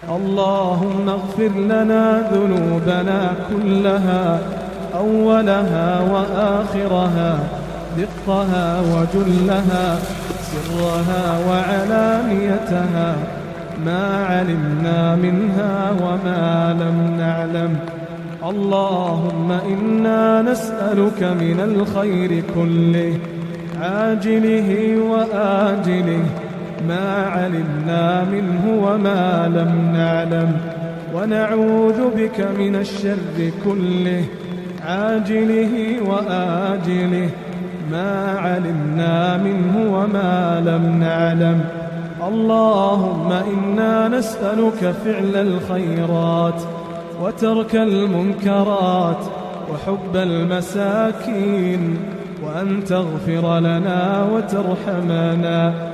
اللهم اغفر لنا ذنوبنا كلها، أولها وآخرها، دقها وجلها، سرها وعلانيتها، ما علمنا منها وما لم نعلم. اللهم إنا نسألك من الخير كله، عاجله وآجله، ما علمنا منه وما لم نعلم، ونعوذ بك من الشر كله، عاجله وآجله، ما علمنا منه وما لم نعلم. اللهم إنا نسألك فعل الخيرات وترك المنكرات وحب المساكين، وأن تغفر لنا وترحمنا